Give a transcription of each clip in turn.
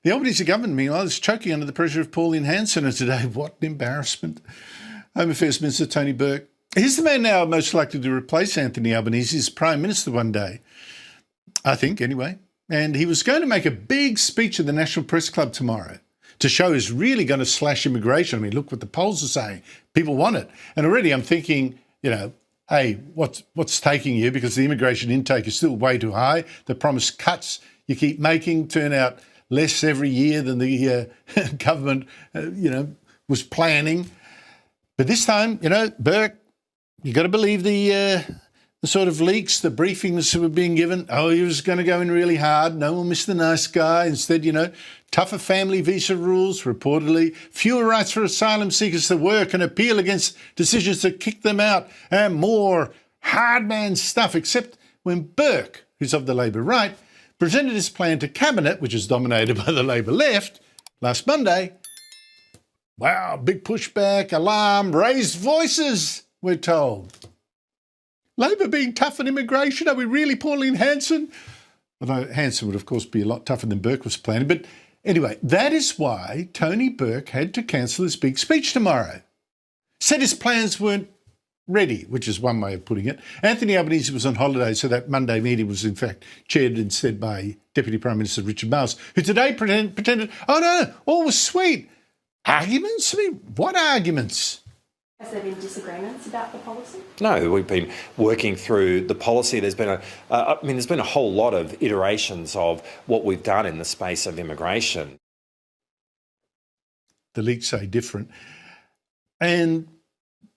The Albanese government, meanwhile, is choking under the pressure of Pauline Hanson. And today, what an embarrassment. Home Affairs Minister Tony Burke. He's the man now most likely to replace Anthony Albanese as Prime Minister one day. I think, anyway. And he was going to make a big speech at the National Press Club tomorrow to show he's really going to slash immigration. I mean, look what the polls are saying. People want it. And already I'm thinking, hey, what's taking you? Because the immigration intake is still way too high. The promised cuts you keep making turn out less every year than the government, was planning. But this time, Burke, you got to believe the sort of leaks, the briefings that were being given. Oh, he was going to go in really hard. No one missed the nice guy. Instead, tougher family visa rules, reportedly, fewer rights for asylum seekers to work and appeal against decisions to kick them out, and more hard man stuff, except when Burke, who's of the Labor right, presented his plan to Cabinet, which is dominated by the Labor left, last Monday. Wow, big pushback, alarm, raised voices, we're told. Labor being tough on immigration, are we really Pauline Hanson? Although Hanson would, of course, be a lot tougher than Burke was planning. But anyway, that is why Tony Burke had to cancel his big speech tomorrow. Said his plans weren't ready, which is one way of putting it. Anthony Albanese was on holiday, so that Monday meeting was, in fact, chaired instead by Deputy Prime Minister Richard Marles, who today pretended, oh, no, all was sweet. Arguments? I mean, what arguments? Has there been disagreements about the policy? No, we've been working through the policy. There's been a whole lot of iterations of what we've done in the space of immigration. The leaks say different. And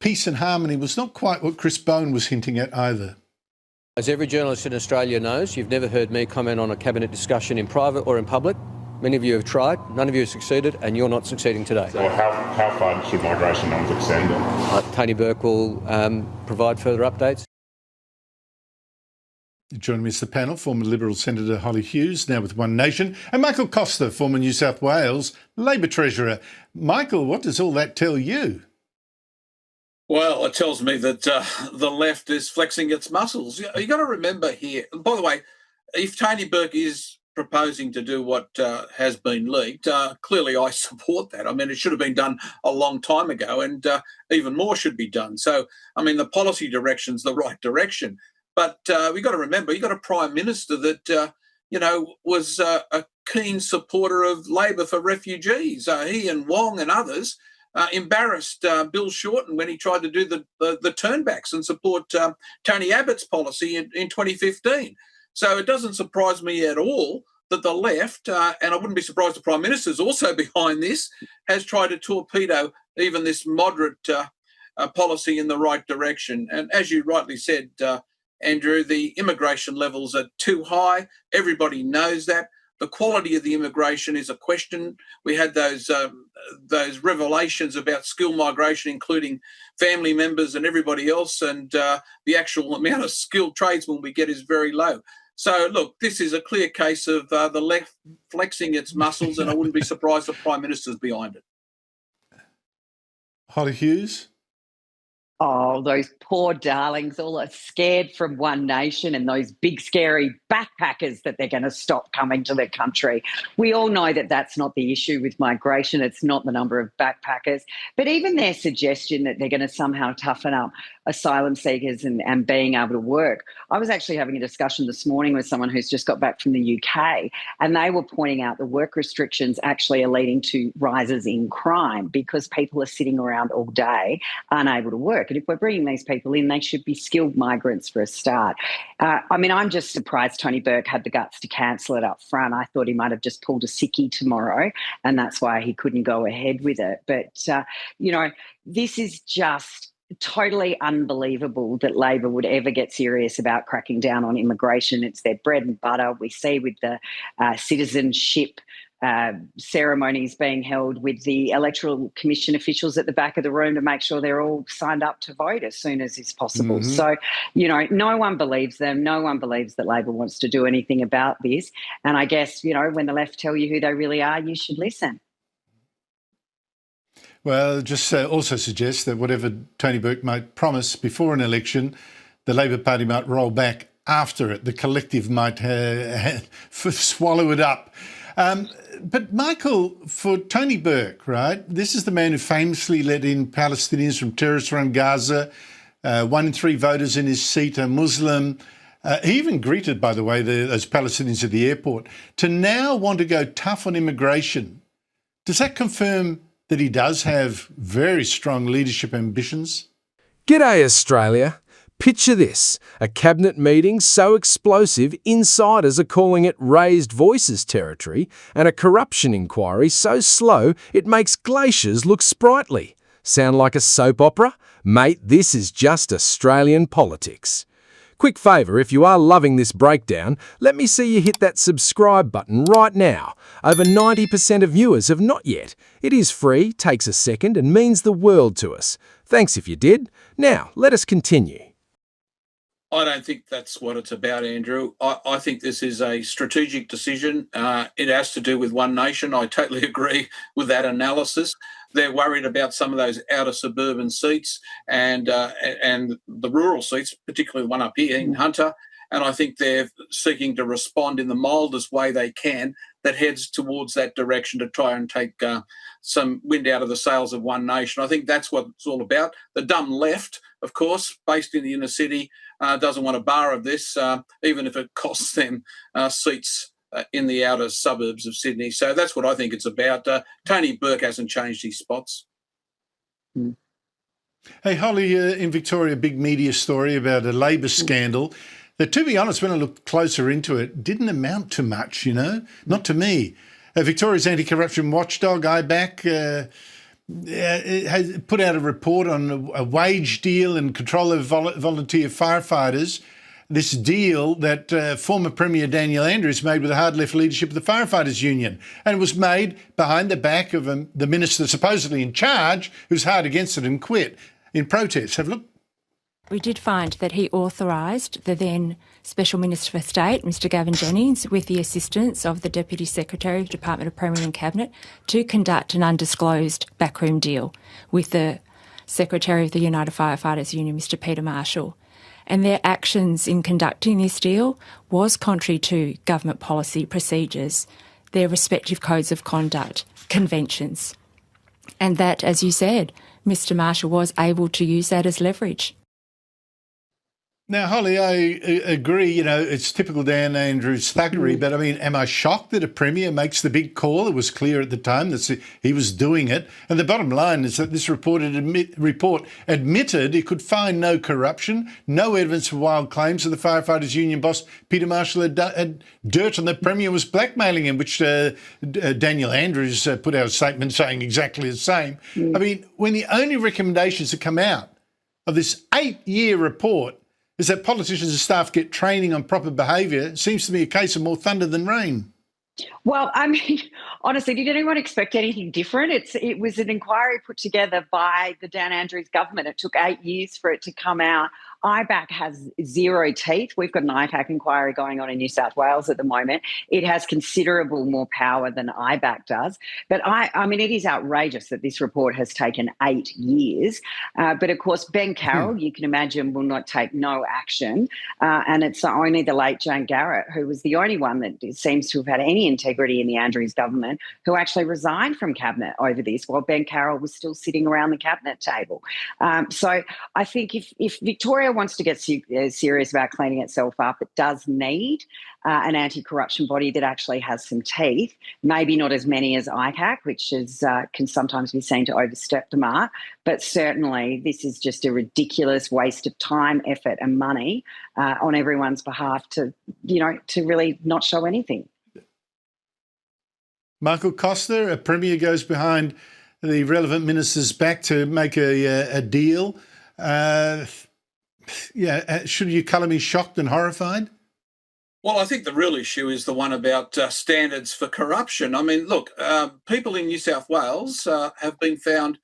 peace and harmony was not quite what Chris Bowen was hinting at either. As every journalist in Australia knows, you've never heard me comment on a cabinet discussion in private or in public. Many of you have tried, none of you have succeeded, and you're not succeeding today. So how far should migration norms extend? Tony Burke will provide further updates. Joining me is the panel, former Liberal Senator Holly Hughes, now with One Nation, and Michael Costa, former New South Wales Labor Treasurer. Michael, what does all that tell you? Well, it tells me that the left is flexing its muscles. You've got to remember here, by the way, if Tony Burke is proposing to do what has been leaked, clearly I support that. I mean, it should have been done a long time ago, and even more should be done. So, I mean, the policy direction's the right direction. But we've got to remember, you've got a Prime Minister that, was a keen supporter of Labor for refugees. He and Wong and others embarrassed Bill Shorten when he tried to do the turnbacks and support Tony Abbott's policy in 2015. So it doesn't surprise me at all that the left, and I wouldn't be surprised the Prime Minister is also behind this, has tried to torpedo even this moderate policy in the right direction. And as you rightly said, Andrew, the immigration levels are too high. Everybody knows that. The quality of the immigration is a question. We had those revelations about skilled migration, including family members and everybody else, and the actual amount of skilled tradesmen we get is very low. So, look, this is a clear case of the left flexing its muscles, and I wouldn't be surprised if the Prime Minister's behind it. Holly Hughes? Oh, those poor darlings, all are scared from One Nation and those big, scary backpackers that they're going to stop coming to their country. We all know that that's not the issue with migration. It's not the number of backpackers. But even their suggestion that they're going to somehow toughen up asylum seekers and being able to work. I was actually having a discussion this morning with someone who's just got back from the UK, and they were pointing out the work restrictions actually are leading to rises in crime because people are sitting around all day unable to work. And if we're bringing these people in, they should be skilled migrants for a start. I'm just surprised Tony Burke had the guts to cancel it up front. I thought he might have just pulled a sickie tomorrow, and that's why he couldn't go ahead with it. But, this is just totally unbelievable that Labor would ever get serious about cracking down on immigration. It's their bread and butter. We see with the citizenship ceremonies being held with the Electoral Commission officials at the back of the room to make sure they're all signed up to vote as soon as is possible. Mm-hmm. So, no one believes them. No one believes that Labor wants to do anything about this. And I guess, when the left tell you who they really are, you should listen. Well, it just also suggests that whatever Tony Burke might promise before an election, the Labor Party might roll back after it. The collective might swallow it up. But Michael, for Tony Burke, right, this is the man who famously let in Palestinians from terrorist-run Gaza. 1 in 3 voters in his seat are Muslim. He even greeted, by the way, those Palestinians at the airport. To now want to go tough on immigration, does that confirm that he does have very strong leadership ambitions? G'day, Australia. Picture this, a cabinet meeting so explosive insiders are calling it raised voices territory, and a corruption inquiry so slow it makes glaciers look sprightly. Sound like a soap opera? Mate, this is just Australian politics. Quick favour, if you are loving this breakdown, let me see you hit that subscribe button right now. Over 90% of viewers have not yet. It is free, takes a second and means the world to us. Thanks if you did. Now, let us continue. I don't think that's what it's about, Andrew. I think this is a strategic decision. It has to do with One Nation. I totally agree with that analysis. They're worried about some of those outer suburban seats and the rural seats, particularly the one up here in Hunter. And I think they're seeking to respond in the mildest way they can that heads towards that direction to try and take some wind out of the sails of One Nation. I think that's what it's all about. The dumb left, of course, based in the inner city, doesn't want a bar of this, even if it costs them seats in the outer suburbs of Sydney. So that's what I think it's about. Tony Burke hasn't changed his spots. Hey, Holly, in Victoria, big media story about a Labor scandal that, to be honest, when I looked closer into it, didn't amount to much, not to me. Victoria's anti-corruption watchdog, IBAC, has put out a report on a wage deal and control of volunteer firefighters, this deal that former Premier Daniel Andrews made with the hard-left leadership of the Firefighters Union. And it was made behind the back of the minister supposedly in charge, who's hard against it and quit in protest. Have a look. We did find that he authorised the then Special Minister for State, Mr Gavin Jennings, with the assistance of the Deputy Secretary of Department of Premier and Cabinet, to conduct an undisclosed backroom deal with the Secretary of the United Firefighters Union, Mr Peter Marshall. And their actions in conducting this deal was contrary to government policy procedures, their respective codes of conduct, conventions. And that, as you said, Mr Marshall was able to use that as leverage. Now, Holly, I agree, it's typical Dan Andrews thuggery, but I mean, am I shocked that a Premier makes the big call? It was clear at the time that he was doing it. And the bottom line is that this report admitted it could find no corruption, no evidence of wild claims of the Firefighters Union boss, Peter Marshall, had dirt on the Premier was blackmailing him, which Daniel Andrews put out a statement saying exactly the same. I mean, when the only recommendations that come out of this 8-year report is that politicians and staff get training on proper behaviour, it seems to be a case of more thunder than rain. Well, I mean, honestly, did anyone expect anything different? It was an inquiry put together by the Dan Andrews government. It took 8 years for it to come out. IBAC has zero teeth. We've got an ITAC inquiry going on in New South Wales at the moment. It has considerable more power than IBAC does. But I mean, it is outrageous that this report has taken 8 years. But of course, Ben Carroll, you can imagine, will not take no action. And it's only the late Jane Garrett, who was the only one that seems to have had any integrity in the Andrews government, who actually resigned from cabinet over this while Ben Carroll was still sitting around the cabinet table. So I think if Victoria wants to get serious about cleaning itself up, it does need an anti-corruption body that actually has some teeth, maybe not as many as ITAC, which can sometimes be seen to overstep the mark, but certainly this is just a ridiculous waste of time, effort and money on everyone's behalf to really not show anything. Michael Costa, a Premier, goes behind the relevant minister's back to make a deal. Should you colour me shocked and horrified? Well, I think the real issue is the one about standards for corruption. I mean, look, people in New South Wales have been found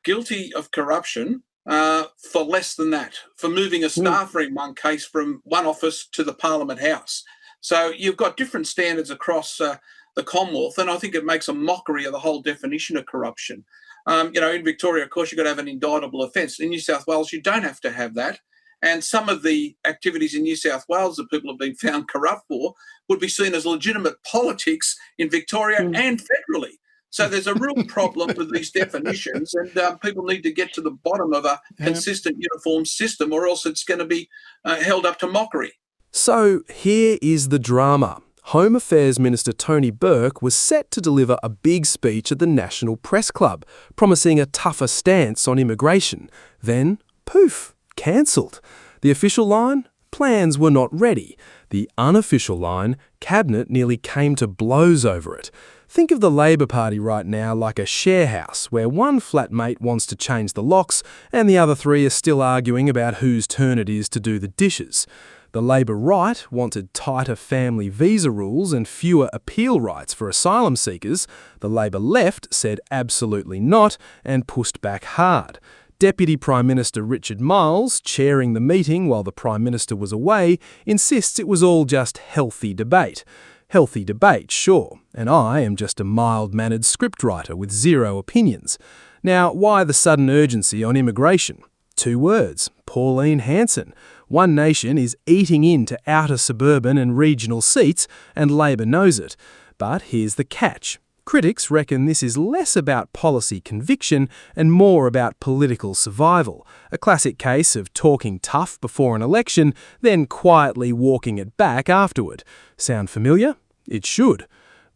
guilty of corruption for less than that, for moving a staffer in one case from one office to the Parliament House. So you've got different standards across the Commonwealth, and I think it makes a mockery of the whole definition of corruption. In Victoria, of course, you've got to have an indictable offence. In New South Wales, you don't have to have that. And some of the activities in New South Wales that people have been found corrupt for would be seen as legitimate politics in Victoria and federally. So there's a real problem with these definitions, and people need to get to the bottom of a consistent, uniform system, or else it's going to be held up to mockery. So here is the drama. Home Affairs Minister Tony Burke was set to deliver a big speech at the National Press Club, promising a tougher stance on immigration. Then, poof, cancelled. The official line? Plans were not ready. The unofficial line? Cabinet nearly came to blows over it. Think of the Labor Party right now like a share house where one flatmate wants to change the locks and the other three are still arguing about whose turn it is to do the dishes. The Labor right wanted tighter family visa rules and fewer appeal rights for asylum seekers. The Labor left said absolutely not and pushed back hard. Deputy Prime Minister Richard Marles, chairing the meeting while the Prime Minister was away, insists it was all just healthy debate. Healthy debate, sure, and I am just a mild-mannered scriptwriter with zero opinions. Now, why the sudden urgency on immigration? 2 words, Pauline Hanson. One Nation is eating into outer suburban and regional seats, and Labor knows it. But here's the catch. Critics reckon this is less about policy conviction and more about political survival, a classic case of talking tough before an election, then quietly walking it back afterward. Sound familiar? It should.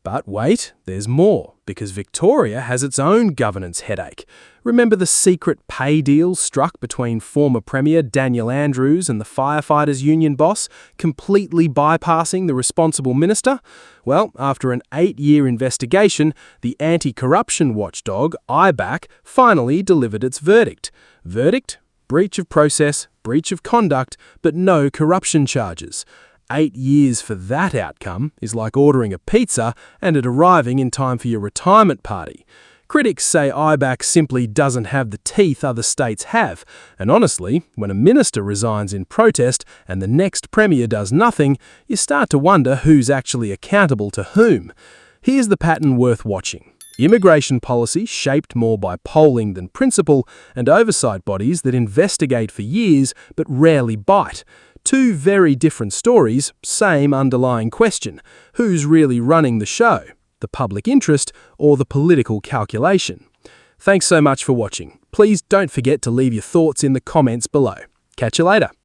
But wait, there's more, because Victoria has its own governance headache. Remember the secret pay deal struck between former Premier Daniel Andrews and the Firefighters Union boss, completely bypassing the responsible minister? Well, after an 8-year investigation, the anti-corruption watchdog, IBAC, finally delivered its verdict. Verdict? Breach of process, breach of conduct, but no corruption charges. 8 years for that outcome is like ordering a pizza and it arriving in time for your retirement party. Critics say IBAC simply doesn't have the teeth other states have, and honestly, when a minister resigns in protest and the next premier does nothing, you start to wonder who's actually accountable to whom. Here's the pattern worth watching. Immigration policy shaped more by polling than principle, and oversight bodies that investigate for years but rarely bite. 2 very different stories, same underlying question. Who's really running the show? The public interest or the political calculation? Thanks so much for watching. Please don't forget to leave your thoughts in the comments below. Catch you later.